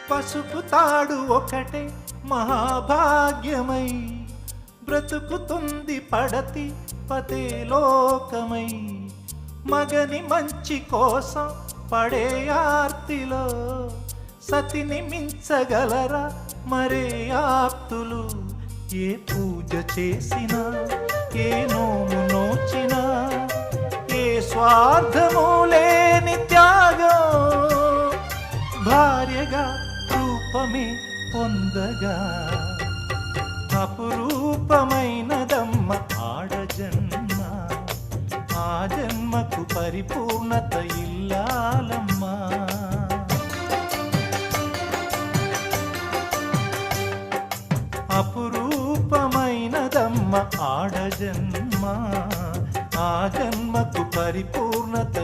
పసుపు తాడు ఒకటే మహాభాగ్యమై బ్రతుకుతుంది పడతి పదే లోకమై. మగని మంచి కోసం పడే ఆర్తిలో సతిని మించగలరా మరే ఆప్తులు. ఏ పూజ చేసినా ఏ నోము నోచినా ఏ స్వార్థము లేని త్యాగం భార్యగా రూపమే పొందగా. అపురూపమైనదమ్మ ఆడజన్మ, ఆ జన్మకు పరిపూర్ణత ఇల్లాలమ్మా. అపురూపమైనదమ్మ ఆడజన్మ, ఆ జన్మకు పరిపూర్ణత